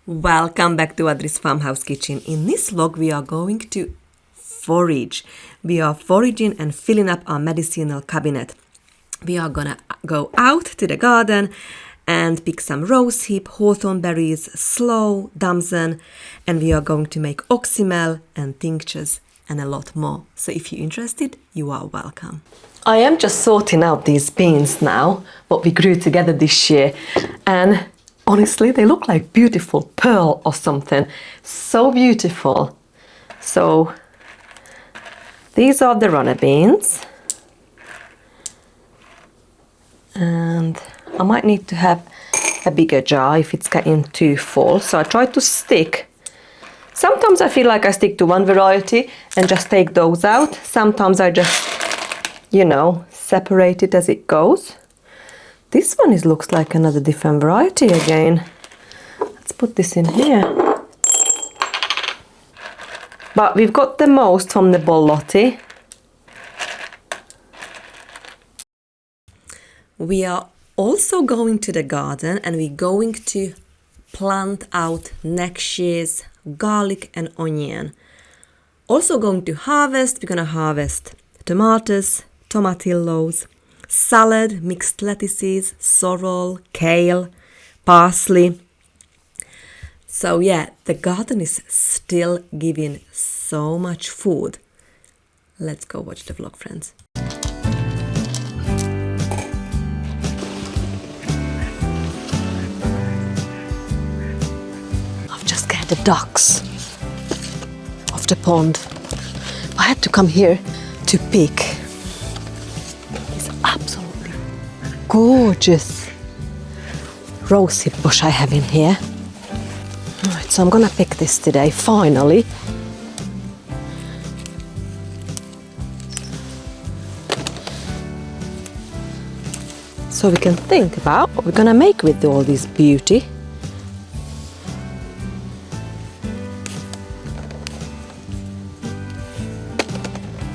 Welcome back to Adri's Farmhouse Kitchen. In this vlog we are going to forage. We are foraging and filling up our medicinal cabinet. We are gonna go out to the garden and pick some rosehip, hawthorn berries, sloe, damson, and we are going to make oxymel and tinctures and a lot more. So if you're interested, you are welcome. I am just sorting out these beans now, what we grew together this year, and honestly, they look like beautiful pearl or something. So beautiful. So these are the runner beans. And I might need to have a bigger jar if it's getting too full. So I try to stick. Sometimes I feel like I stick to one variety and just take those out. Sometimes I just, separate it as it goes. This one looks like another different variety again. Let's put this in here. But we've got the most from the bollotti. We are also going to the garden and we're going to plant out next year's garlic and onion. Also going to harvest, we're going to harvest tomatoes, tomatillos, salad, mixed lettuces, sorrel, kale, parsley. So yeah, the garden is still giving so much food. Let's go watch the vlog, friends. I've just got the ducks off the pond. I had to come here to pick. Absolutely gorgeous rosehip bush I have in here. Alright, so I'm gonna pick this today, finally. So we can think about what we're gonna make with all this beauty.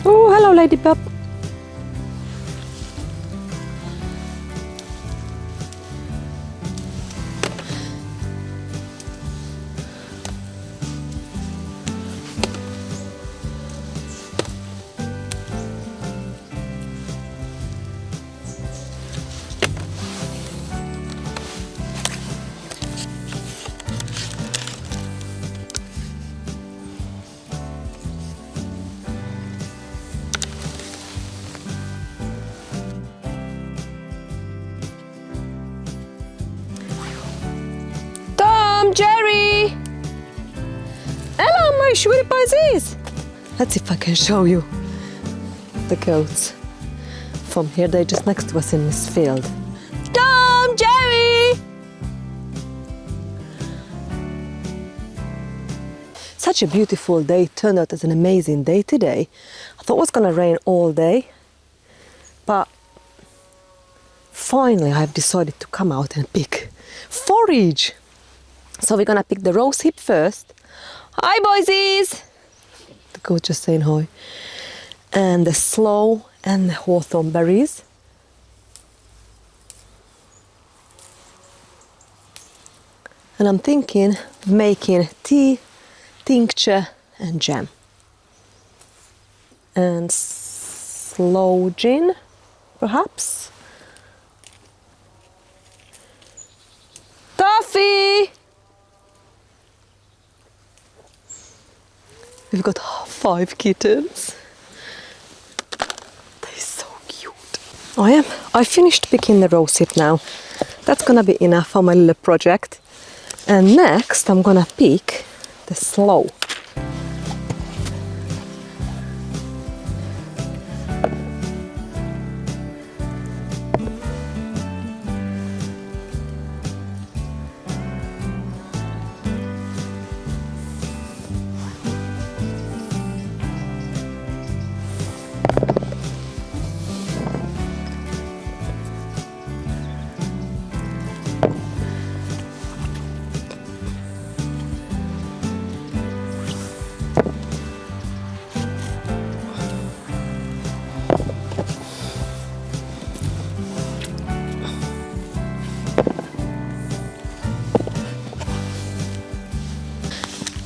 Oh, hello, ladybug. Jerry! Hello, my sweetie pies. Let's see if I can show you the goats. From here, they're just next to us in this field. Tom, Jerry! Such a beautiful day. Turned out as an amazing day today. I thought it was going to rain all day, but finally I've decided to come out and pick forage. So we're gonna pick the rosehip first. Hi, boysies! The goat just saying hi. And the sloe and the hawthorn berries. And I'm thinking of making tea, tincture and jam. And sloe gin, perhaps. Toffee! We've got 5 kittens. They're so cute. I finished picking the rosehip now. That's gonna be enough for my little project. And next I'm gonna pick the sloe.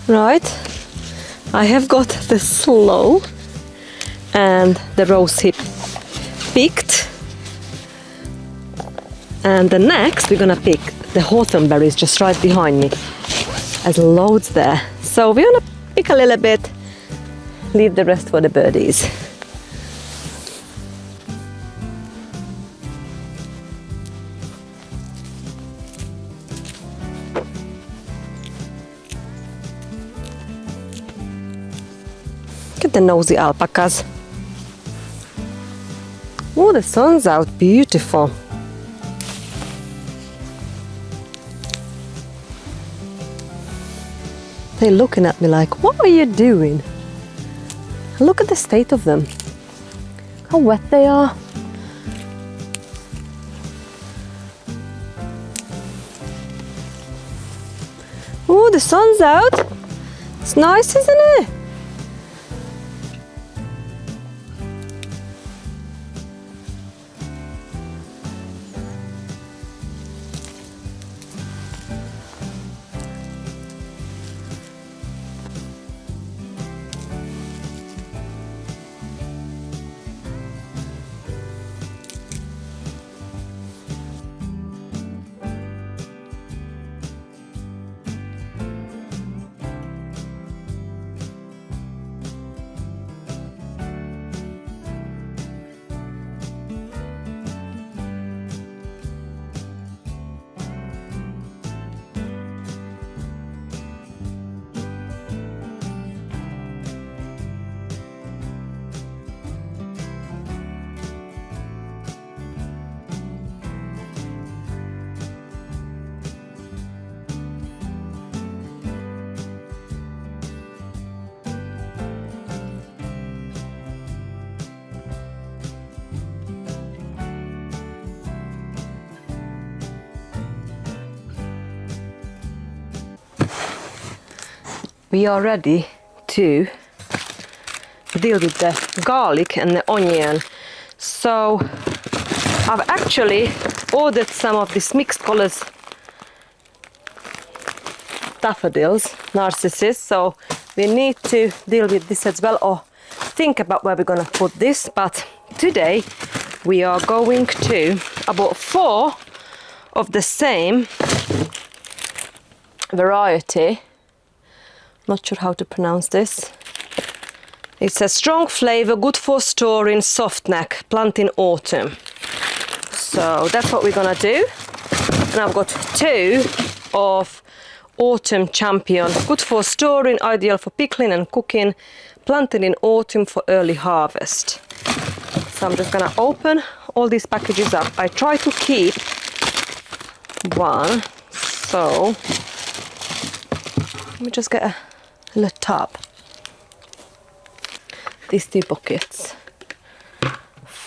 Right, I have got the sloe and the rosehip picked. And the next we're gonna pick the hawthorn berries just right behind me. There's loads there. So we're gonna pick a little bit, leave the rest for the birdies. Look at the nosy alpacas. Oh, the sun's out, beautiful. They're looking at me like, what are you doing? Look at the state of them. How wet they are. Oh, the sun's out. It's nice, isn't it? We are ready to deal with the garlic and the onion. So I've actually ordered some of these mixed colors daffodils, narcissus, so we need to deal with this as well, or think about where we're gonna put this. But today we are going to about 4 of the same variety. Not sure how to pronounce this. It's a strong flavor, good for storing, soft neck, plant in autumn. So that's what we're gonna do. And I've got 2 of autumn champion, good for storing, ideal for pickling and cooking, planted in autumn for early harvest. So I'm just gonna open all these packages up. I try to keep one, so let me just get a little tub. These 2 buckets,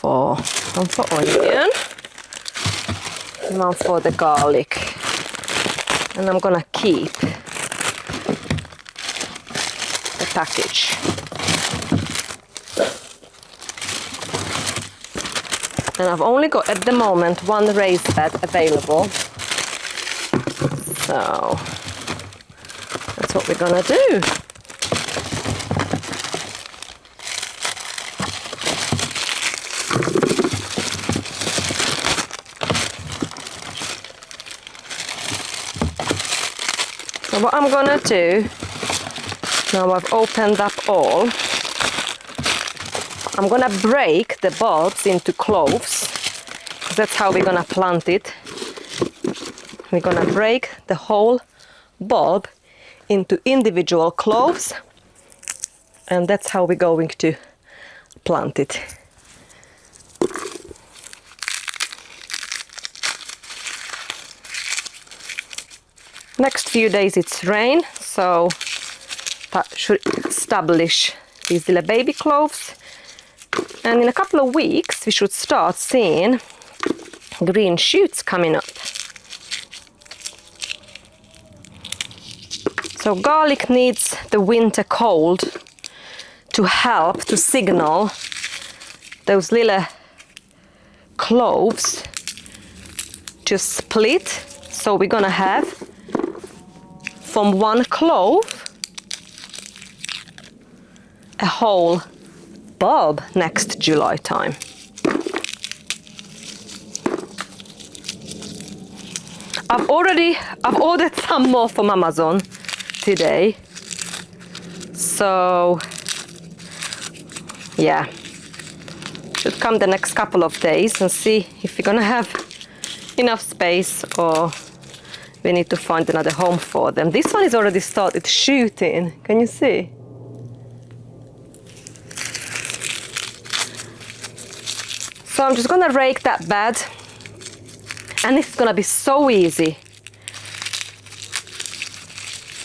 one for onion and one for the garlic, and I'm gonna keep the package. And I've only got at the moment 1 raised bed available, so that's what we're gonna do. So what I'm gonna do, now I've opened up all, I'm gonna break the bulbs into cloves. That's how we're gonna plant it. We're gonna break the whole bulb into individual cloves, and that's how we're going to plant it. Next few days it's rain, so that should establish these little baby cloves, and in a couple of weeks we should start seeing green shoots coming up. So garlic needs the winter cold to help to signal those little cloves to split. So we're gonna have from 1 clove a whole bulb next July time. I've ordered some more from Amazon today. So yeah, should come the next couple of days and see if we're gonna have enough space or we need to find another home for them. This one is already started shooting. Can you see? So I'm just gonna rake that bed. And it's gonna be so easy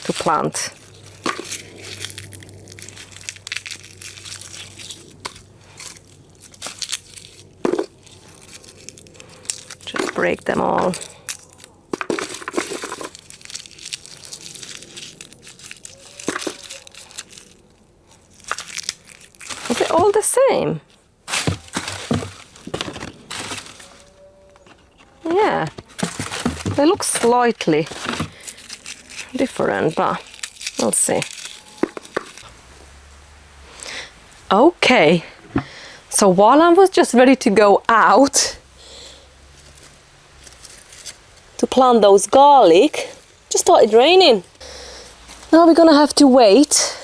to plant. Just break them all. Is it all the same? Yeah, they look slightly different, but we'll see. Okay, so while I was just ready to go out to plant those garlic, just started raining. Now we're gonna have to wait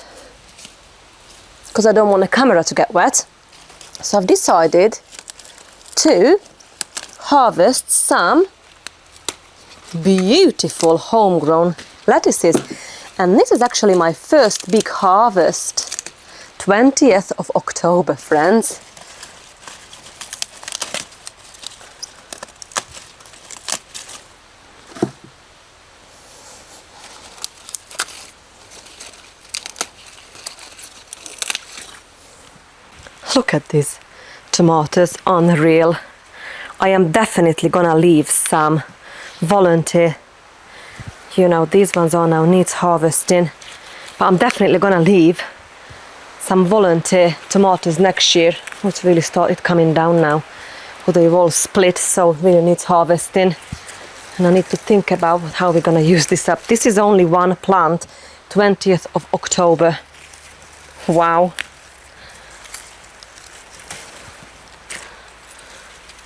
because I don't want the camera to get wet. So I've decided to harvest some beautiful homegrown lettuces, and this is actually my first big harvest. 20th of October, friends. Look at these tomatoes, unreal. I am definitely gonna leave some volunteer. You know, these ones are now needs harvesting, but I'm definitely gonna leave some volunteer tomatoes next year, which really started coming down now. Well, they've all split, so really needs harvesting. And I need to think about how we're gonna use this up. This is only one plant, 20th of October. Wow.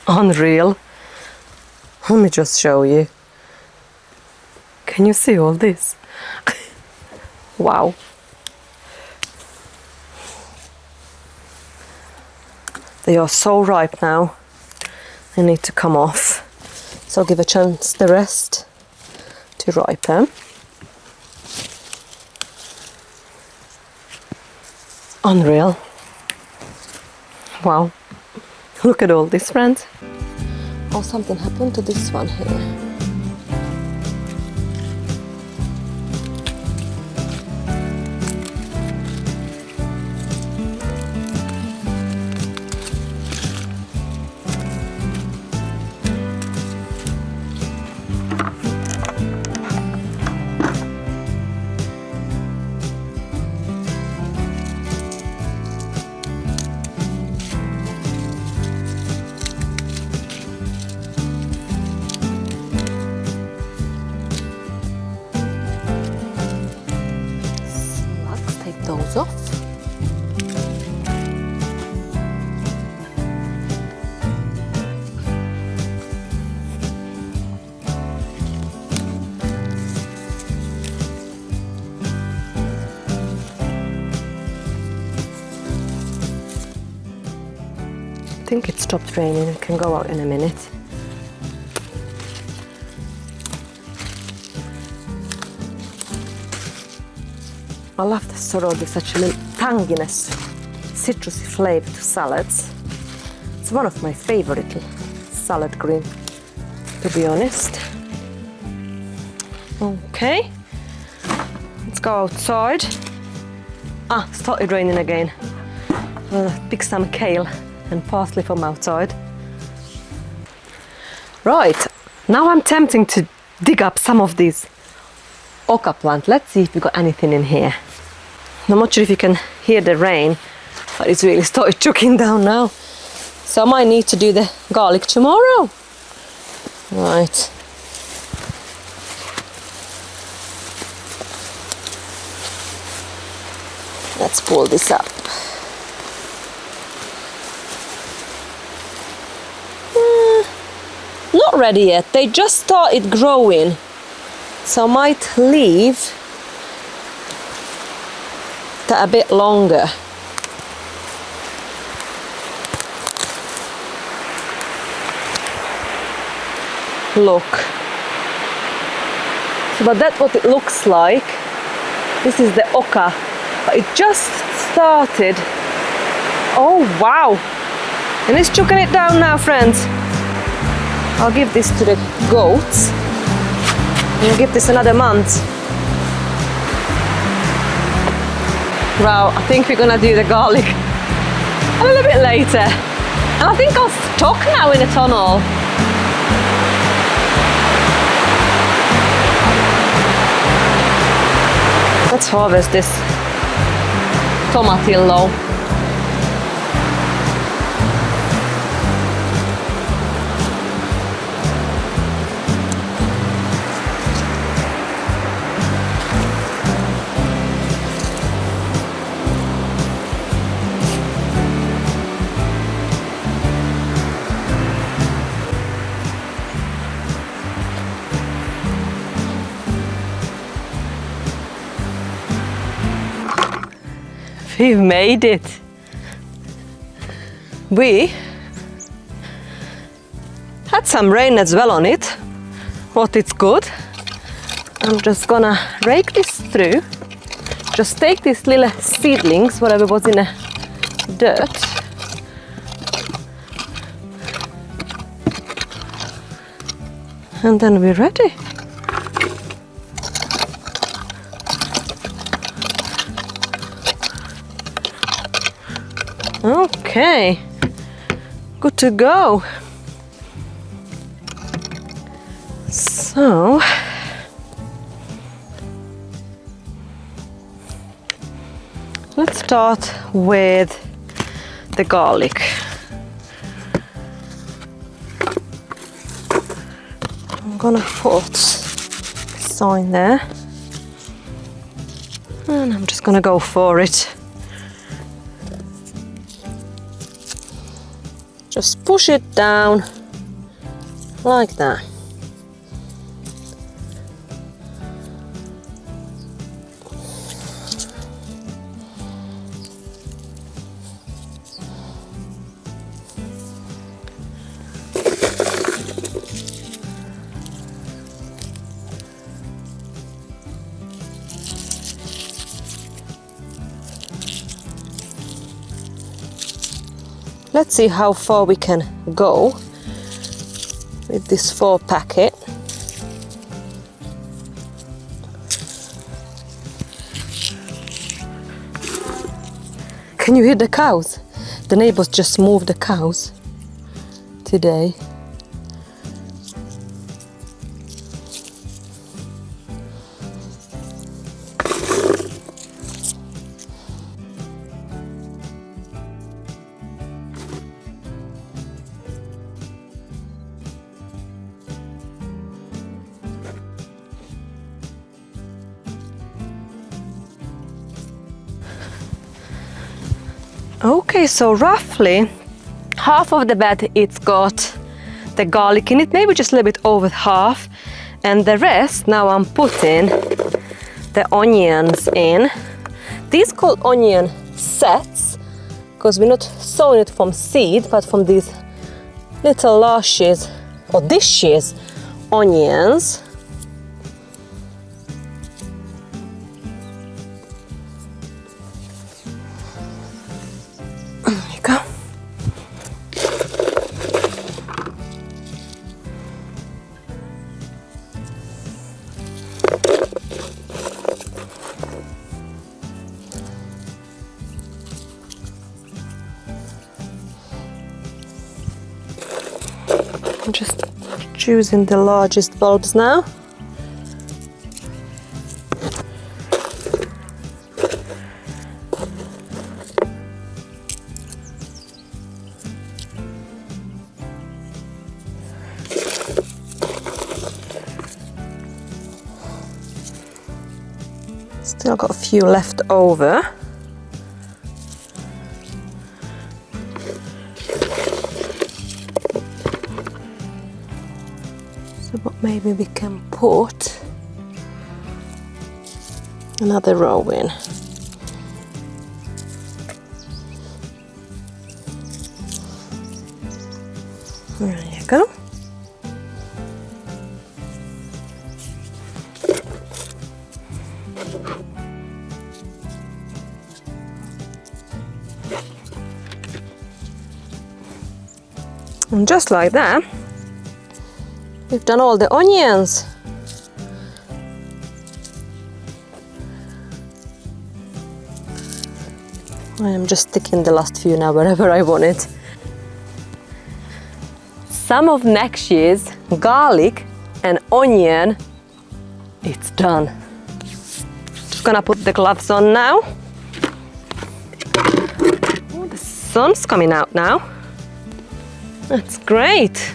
Unreal. Let me just show you. Can you see all this? Wow. They are so ripe now. They need to come off. So I'll give a chance the rest to ripen. Unreal. Wow. Look at all this, friends. Oh, something happened to this one here. Those off. I think it stopped raining. It can go out in a minute. I love the sorrel with such a little tanginess, citrusy flavor to salads. It's one of my favorite salad green, to be honest. Okay, let's go outside. Ah, started raining again. Pick some kale and parsley from outside. Right, now I'm tempting to dig up some of these oca plant. Let's see if we got anything in here. I'm not sure if you can hear the rain, but it's really started chucking down now. So I might need to do the garlic tomorrow. Right. Let's pull this up. Not ready yet, they just started growing. So I might leave that a bit longer. Look. So, but that's what it looks like. This is the oca. But it just started. Oh wow! And it's chucking it down now, friends. I'll give this to the goats. And I'll give this another month. Wow, I think we're gonna do the garlic a little bit later. And I think I'll stock now in a tunnel. Let's harvest this tomatillo. We've made it. We had some rain as well on it, but it's good. I'm just gonna rake this through. Just take these little seedlings, whatever was in the dirt. And then we're ready. Okay, good to go. So, let's start with the garlic. I'm gonna put some in there, and I'm just gonna go for it. Just push it down like that. Let's see how far we can go with this 4 packet. Can you hear the cows? The neighbors just moved the cows today. Okay, so roughly half of the bed it's got the garlic in it, maybe just a little bit over half, and the rest now I'm putting the onions in. These called onion sets because we're not sowing it from seed but from these little lashes or dishes onions. I'm just choosing the largest bulbs now. Still got a few left over. maybe we can put another row in. There you go. And just like that, we've done all the onions. I am just sticking the last few now wherever I want it. Some of next year's garlic and onion, it's done. Just gonna put the gloves on now. Oh, the sun's coming out now. That's great.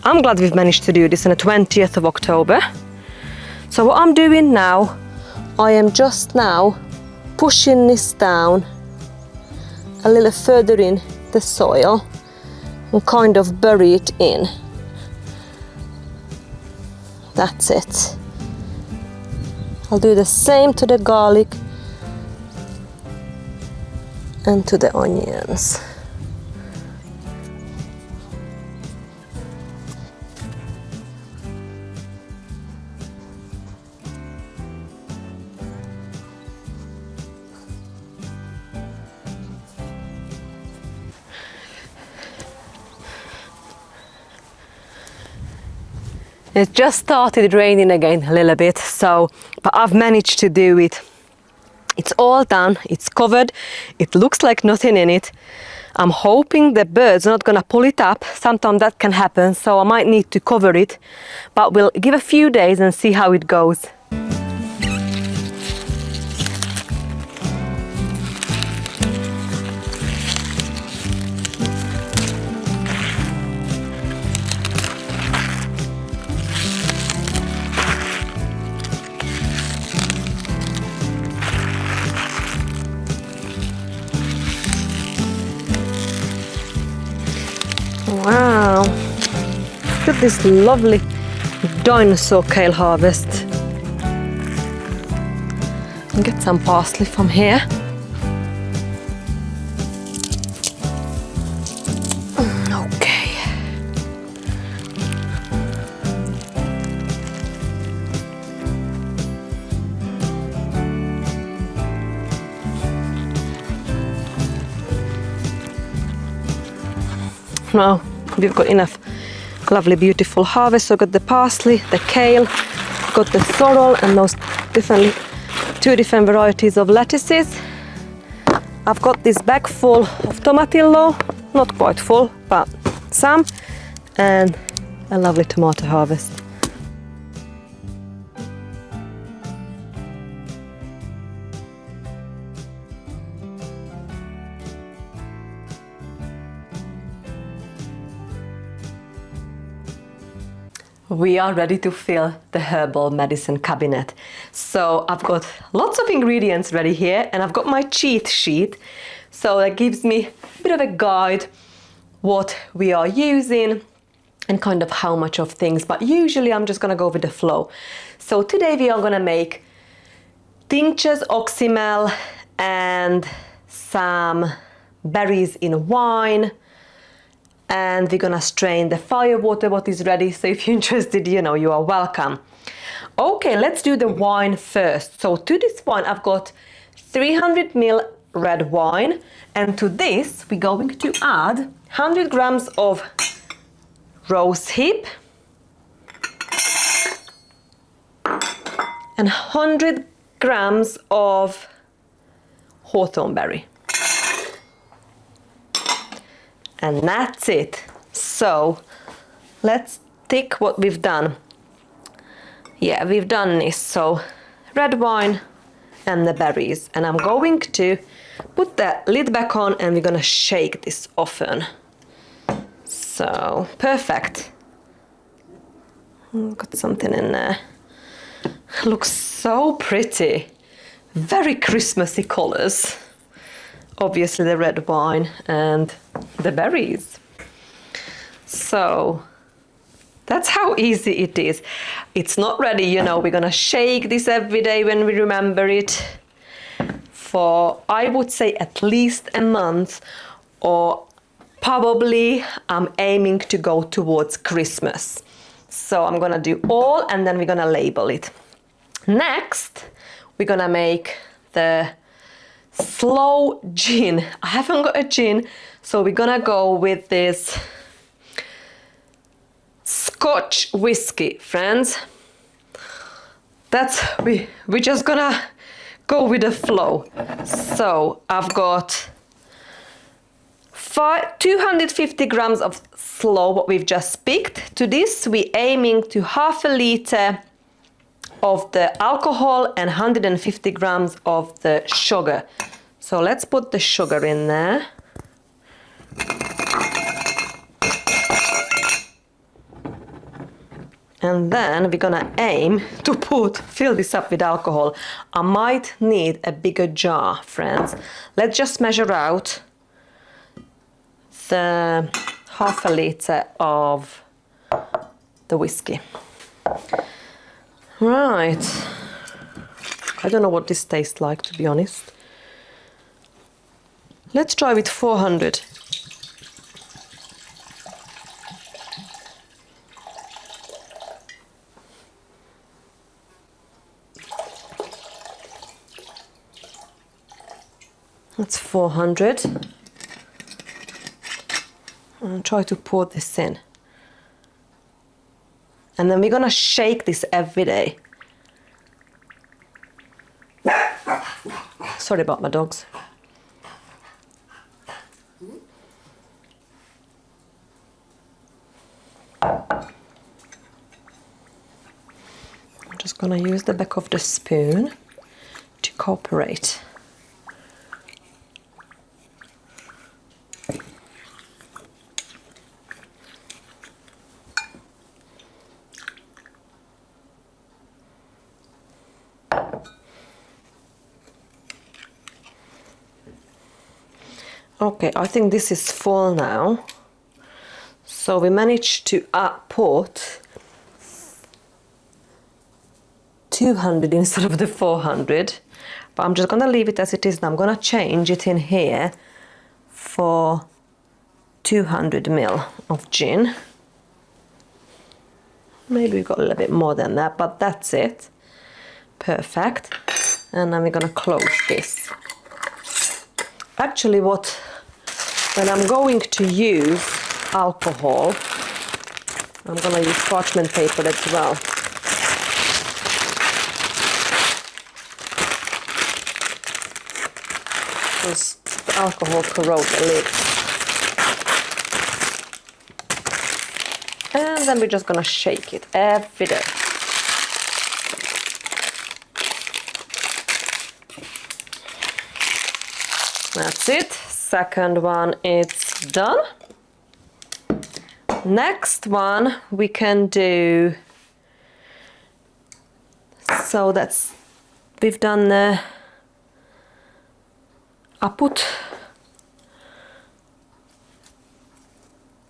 I'm glad we've managed to do this on the 20th of October. So what I'm doing now, I am just now pushing this down a little further in the soil and kind of bury it in. That's it. I'll do the same to the garlic and to the onions. It just started raining again a little bit, but I've managed to do it. It's all done, it's covered, it looks like nothing in it. I'm hoping the birds are not gonna pull it up. Sometimes that can happen, so I might need to cover it, but we'll give a few days and see how it goes. Wow, look at this lovely dinosaur kale harvest. And get some parsley from here. Okay. Now we've got enough lovely beautiful harvest. So I've got the parsley, the kale, got the sorrel and those two different varieties of lettuces. I've got this bag full of tomatillo, not quite full, but some, and a lovely tomato harvest. We are ready to fill the herbal medicine cabinet. So I've got lots of ingredients ready here, and I've got my cheat sheet. So that gives me a bit of a guide what we are using and kind of how much of things, but usually I'm just gonna go with the flow. So today we are gonna make tinctures, oxymel, and some berries in wine. And we're gonna strain the fire water what is ready. So if you're interested, you are welcome. Okay, let's do the wine first. So to this wine, I've got 300 ml red wine. And to this, we're going to add 100 grams of rosehip and 100 grams of hawthorn berry. And that's it. So let's tick what we've done. Yeah, we've done this. So red wine and the berries. And I'm going to put the lid back on and we're gonna shake this often. So perfect. Got something in there. Looks so pretty. Very Christmassy colors. Obviously the red wine and the berries. So That's how easy it is. It's not ready, you know, we're gonna shake this every day when we remember it for, I would say, at least a month, or probably I'm aiming to go towards Christmas. So I'm gonna do all and then we're gonna label it. Next, we're gonna make the sloe gin. I haven't got a gin, so we're gonna go with this Scotch whiskey, friends. We're just gonna go with the flow. So I've got 250 grams of sloe, what we've just picked. To this, we're aiming to 1/2 liter of the alcohol and 150 grams of the sugar. So let's put the sugar in there. And then we're gonna aim to fill this up with alcohol. I might need a bigger jar, friends. Let's just measure out the 1/2 liter of the whiskey. Right. I don't know what this tastes like, to be honest. Let's try with 400. That's 400. And try to pour this in. And then we're gonna shake this every day. Sorry about my dogs. I'm just gonna use the back of the spoon to cooperate. Okay, I think this is full now. So we managed to put 200 instead of the 400. But I'm just gonna leave it as it is now. I'm gonna change it in here for 200 ml of gin. Maybe we got a little bit more than that, but that's it. Perfect. And then we're gonna close this. Actually, when I'm going to use alcohol, I'm gonna use parchment paper as well. Because the alcohol corrodes the lid. And then we're just gonna shake it every day. That's it. Second one is done. Next one we can do. So we've done the.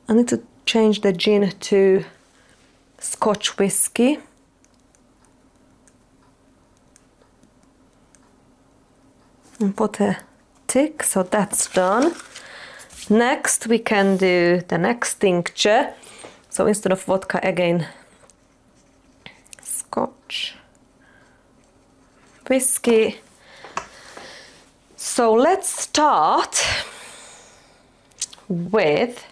I need to change the gin to Scotch whiskey. And put a tick, so that's done. Next we can do the next tincture. So instead of vodka, again, Scotch whiskey. So let's start with,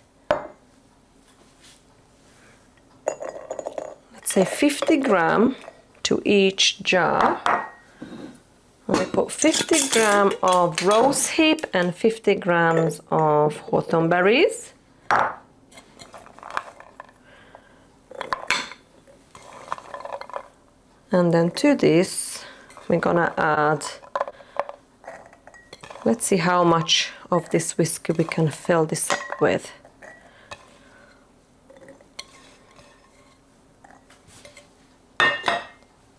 let's say 50 grams to each jar. I put 50 grams of rosehip and 50 grams of hawthorn berries. And then to this, we're gonna add, let's see how much of this whiskey we can fill this up with.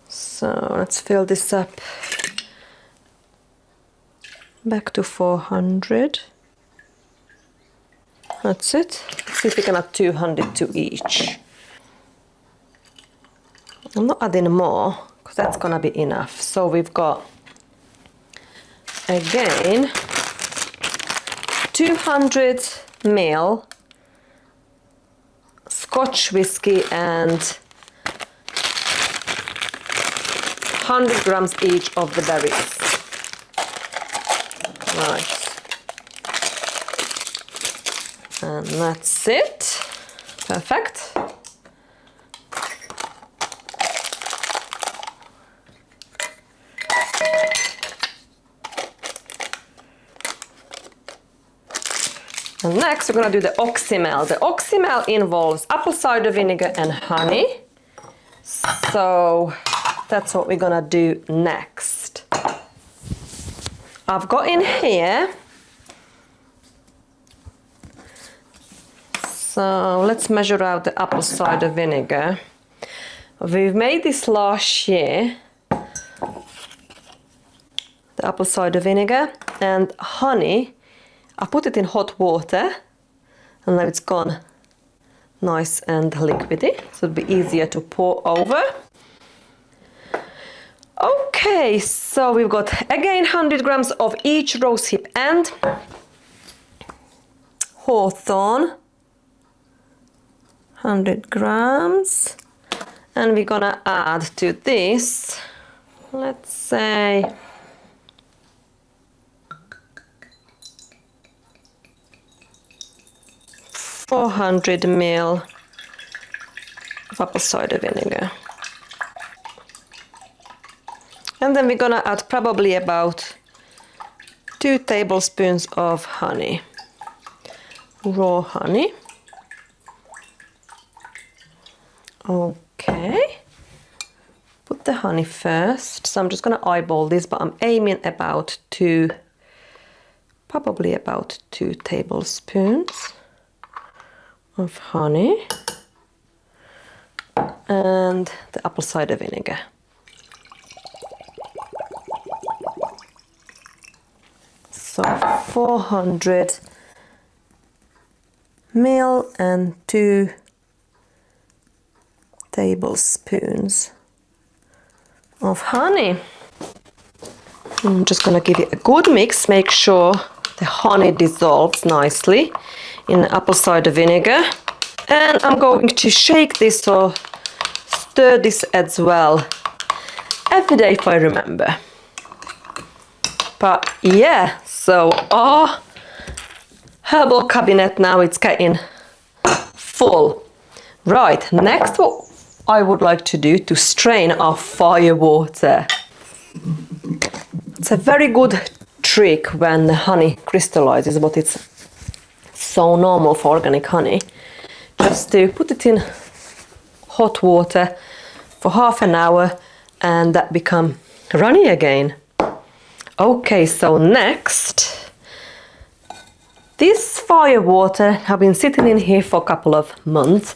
So let's fill this up back to 400. That's it. Let's see if we can add 200 to each. I'm not adding more because that's gonna be enough. So we've got, again, 200 ml Scotch whiskey and 100 grams each of the berries. Right. And that's it. Perfect. And next we're going to do the oxymel. The oxymel involves apple cider vinegar and honey. So that's what we're going to do next. I've got in here, so let's measure out the apple cider vinegar. We've made this last year, the apple cider vinegar, and honey. I put it in hot water and now it's gone nice and liquidy, so it'll be easier to pour over. Okay, so we've got again 100 grams of each rosehip and hawthorn, 100 grams, and we're gonna add to this, let's say, 400 ml of apple cider vinegar. And then we're gonna add probably about 2 tablespoons of honey, raw honey. Okay, put the honey first. So I'm just gonna eyeball this, but I'm aiming about probably about 2 tablespoons of honey and the apple cider vinegar. So 400 ml and 2 tablespoons of honey. I'm just going to give it a good mix, make sure the honey dissolves nicely in the apple cider vinegar. And I'm going to shake this or stir this as well every day if I remember. But yeah, so our herbal cabinet now it's getting full. Right, next what I would like to do to strain our fire water. It's a very good trick when the honey crystallizes, but it's so normal for organic honey. Just to put it in hot water for half an hour and that become runny again. Okay, so next, this fire water have been sitting in here for a couple of months.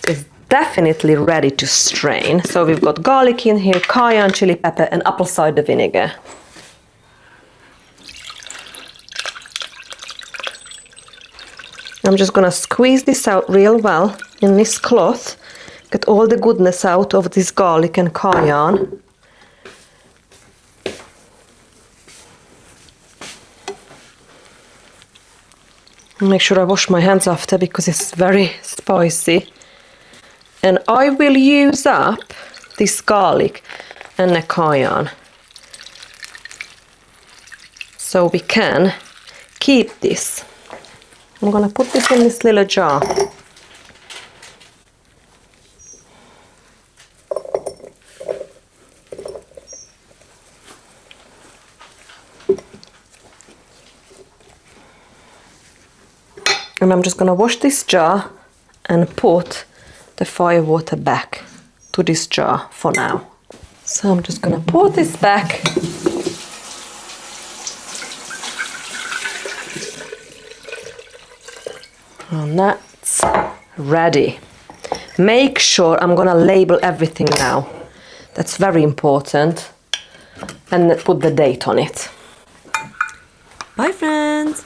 It's definitely ready to strain. So we've got garlic in here, cayenne chili pepper and apple cider vinegar. I'm just gonna squeeze this out real well in this cloth, get all the goodness out of this garlic and cayenne. Make sure I wash my hands after because it's very spicy. And I will use up this garlic and the cayenne, so we can keep this. I'm gonna put this in this little jar. And I'm just gonna wash this jar and put the fire water back to this jar for now. So I'm just gonna pour this back. And that's ready. Make sure, I'm gonna label everything now. That's very important. And put the date on it. Bye friends!